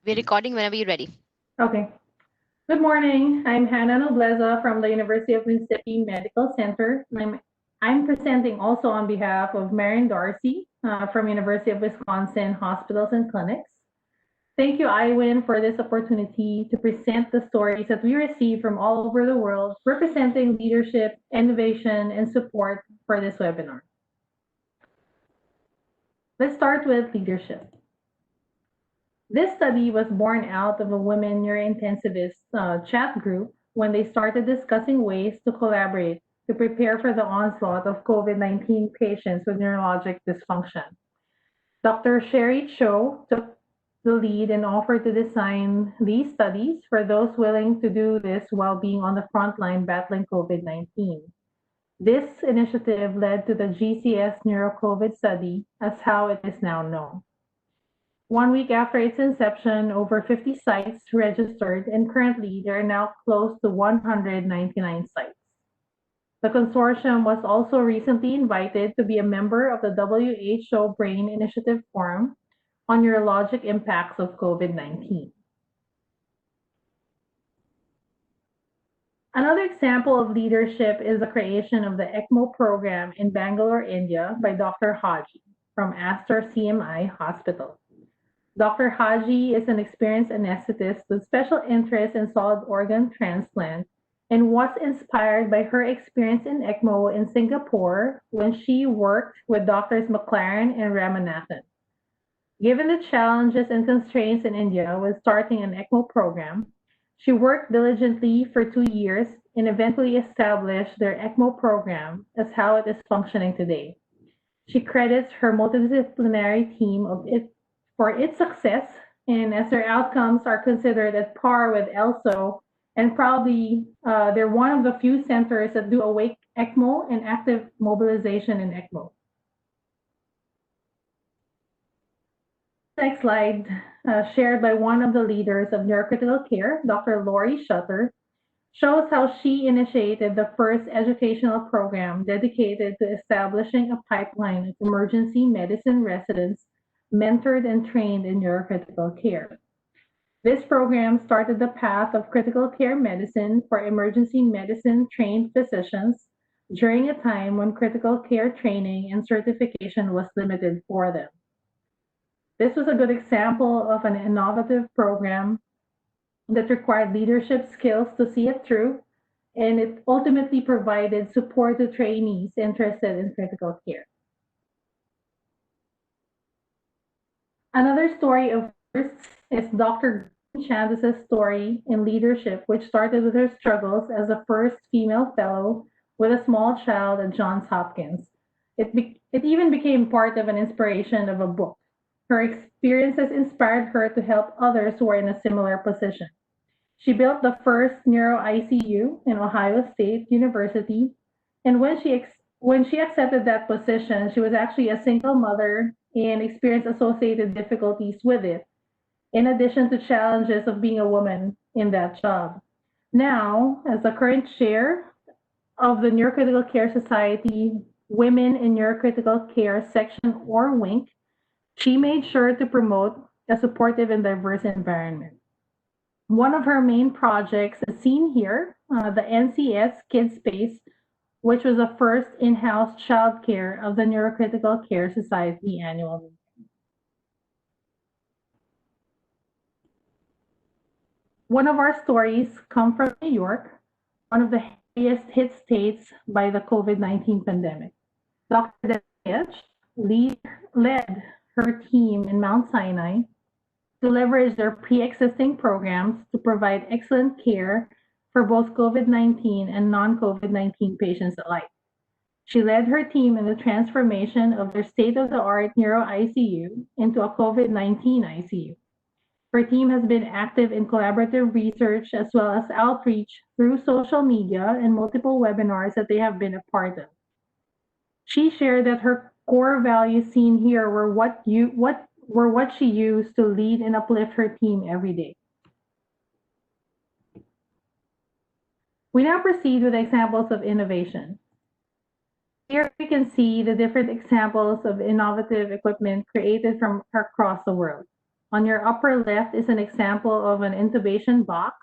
We're recording whenever you're ready. Okay. Good morning. I'm Hana Nobleza from the University of Mississippi Medical Center. I'm presenting also on behalf of Marin Darsie from University of Wisconsin Hospitals and Clinics. Thank you, iWIN, for this opportunity to present the stories that we receive from all over the world, representing leadership, innovation, and support for this webinar. Let's start with leadership. This study was born out of a women neurointensivist chat group when they started discussing ways to collaborate to prepare for the onslaught of COVID-19 patients with neurologic dysfunction. Dr. Sherry Cho took the lead and offered to design these studies for those willing to do this while being on the front line battling COVID-19. This initiative led to the GCS NeuroCovid study as how it is now known. 1 week after its inception, over 50 sites registered, and currently there are now close to 199 sites. The consortium was also recently invited to be a member of the WHO Brain Initiative Forum on neurologic impacts of COVID-19. Another example of leadership is the creation of the ECMO program in Bangalore, India by Dr. Haji from Aster CMI Hospital. Dr. Haji is an experienced anesthetist with special interest in solid organ transplant and was inspired by her experience in ECMO in Singapore when she worked with Doctors McLaren and Ramanathan. Given the challenges and constraints in India with starting an ECMO program, she worked diligently for 2 years and eventually established their ECMO program as how it is functioning today. She credits her multidisciplinary team for its success, and as their outcomes are considered at par with ELSO, and probably they're one of the few centers that do awake ECMO and active mobilization in ECMO. Next slide, shared by one of the leaders of neurocritical care, Dr. Lori Shutter, shows how she initiated the first educational program dedicated to establishing a pipeline of emergency medicine residents mentored and trained in neurocritical care. This program started the path of critical care medicine for emergency medicine trained physicians during a time when critical care training and certification was limited for them. This was a good example of an innovative program that required leadership skills to see it through, and it ultimately provided support to trainees interested in critical care. Another story of firsts is Dr. Chandis's story in leadership, which started with her struggles as the first female fellow with a small child at Johns Hopkins. It even became part of an inspiration of a book. Her experiences inspired her to help others who were in a similar position. She built the first neuro ICU in Ohio State University, and when she accepted that position, she was actually a single mother and experienced associated difficulties with it, in addition to challenges of being a woman in that job. Now, as the current chair of the Neurocritical Care Society Women in Neurocritical Care section, or WINC, she made sure to promote a supportive and diverse environment. One of her main projects is seen here, the NCS Kids Space, which was the first in-house childcare of the Neurocritical Care Society annual meeting. One of our stories come from New York, one of the heaviest hit states by the COVID-19 pandemic. Dr. Daniel led her team in Mount Sinai to leverage their pre-existing programs to provide excellent care for both COVID-19 and non-COVID-19 patients alike. She led her team in the transformation of their state-of-the-art neuro ICU into a COVID-19 ICU. Her team has been active in collaborative research as well as outreach through social media and multiple webinars that they have been a part of. She shared that her core values seen here were what she used to lead and uplift her team every day. We now proceed with examples of innovation. Here we can see the different examples of innovative equipment created from across the world. On your upper left is an example of an intubation box.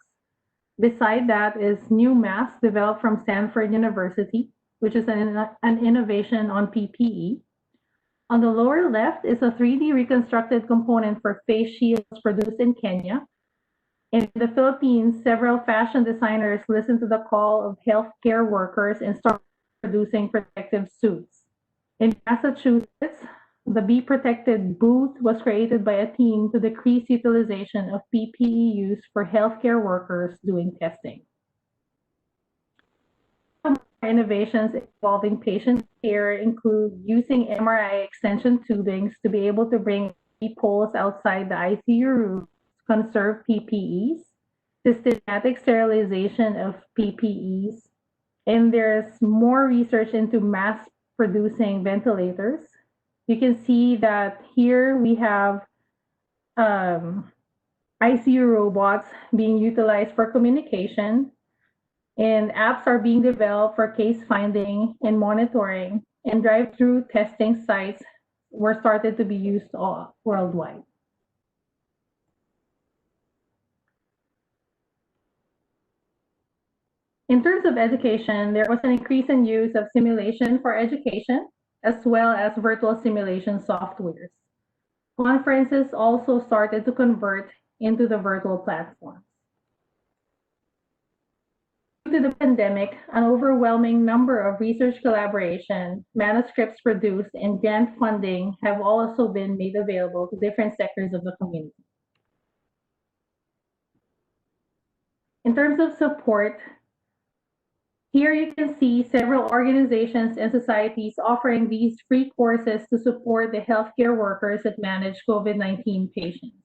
Beside that is new mask developed from Stanford University, which is an innovation on PPE. On the lower left is a 3D reconstructed component for face shields produced in Kenya. In the Philippines, several fashion designers listened to the call of healthcare workers and started producing protective suits. In Massachusetts, the Be Protected booth was created by a team to decrease utilization of PPE use for healthcare workers doing testing. Some innovations involving patient care include using MRI extension tubings to be able to bring poles outside the ICU room to conserve PPEs, systematic sterilization of PPEs, and there's more research into mass producing ventilators. You can see that here we have ICU robots being utilized for communication, and apps are being developed for case finding and monitoring, and drive-through testing sites were started to be used all worldwide. In terms of education, there was an increase in use of simulation for education, as well as virtual simulation softwares. Conferences also started to convert into the virtual platforms. Due to the pandemic, an overwhelming number of research collaboration, manuscripts produced, and grant funding have also been made available to different sectors of the community. In terms of support, here you can see several organizations and societies offering these free courses to support the healthcare workers that manage COVID-19 patients.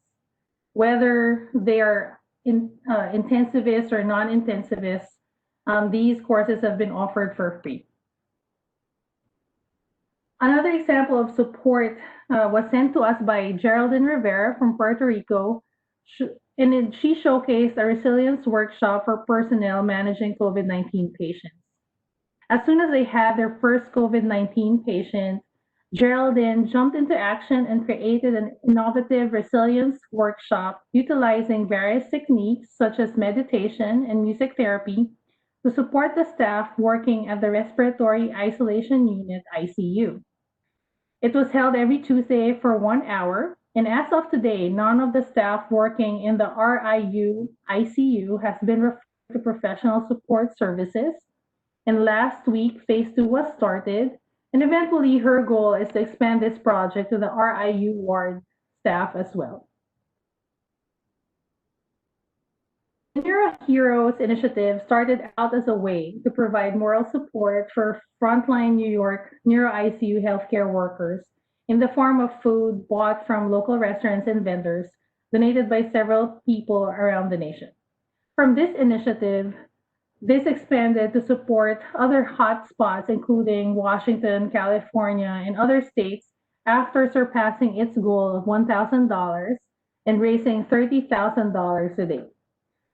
Whether they are intensivists or non-intensivists, these courses have been offered for free. Another example of support was sent to us by Geraldine Rivera from Puerto Rico, and she showcased a resilience workshop for personnel managing COVID-19 patients. As soon as they had their first COVID-19 patient, Geraldine jumped into action and created an innovative resilience workshop utilizing various techniques such as meditation and music therapy to support the staff working at the Respiratory Isolation Unit (ICU). It was held every Tuesday for 1 hour, and as of today, none of the staff working in the RIU ICU has been referred to professional support services. And last week, phase 2 was started, and eventually her goal is to expand this project to the RIU ward staff as well. The Neuro Heroes initiative started out as a way to provide moral support for frontline New York neuro ICU healthcare workers in the form of food bought from local restaurants and vendors donated by several people around the nation. From this initiative, this expanded to support other hotspots, including Washington, California, and other states, after surpassing its goal of $1,000 and raising $30,000 a day.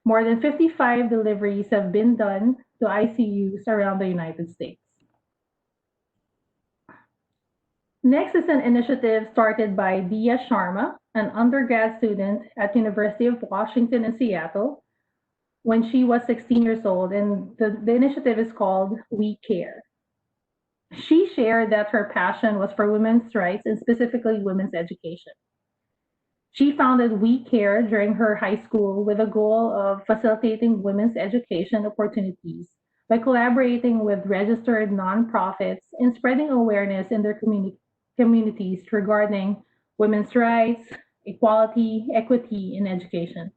More than 55 deliveries have been done to ICUs around the United States. Next is an initiative started by Dia Sharma, an undergrad student at University of Washington in Seattle, when she was 16 years old, and the initiative is called We Care. She shared that her passion was for women's rights and specifically women's education. She founded We Care during her high school with a goal of facilitating women's education opportunities by collaborating with registered nonprofits and spreading awareness in their communities regarding women's rights, equality, equity, and education.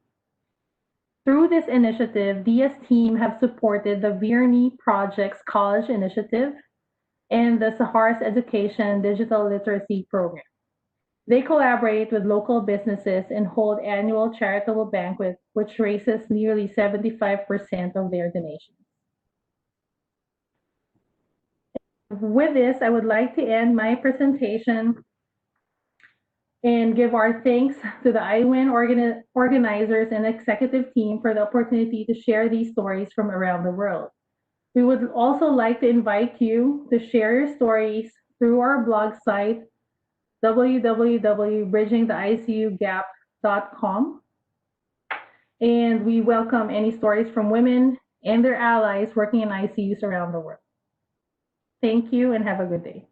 Through this initiative, Dia's team have supported the Virni Project's College Initiative and the Sahar's Education Digital Literacy Program. They collaborate with local businesses and hold annual charitable banquets, which raises nearly 75% of their donations. With this, I would like to end my presentation and give our thanks to the iWIN organizers and executive team for the opportunity to share these stories from around the world. We would also like to invite you to share your stories through our blog site, www.bridgingtheicugap.com. www.iwin.com. And we welcome any stories from women and their allies working in ICUs around the world. Thank you and have a good day.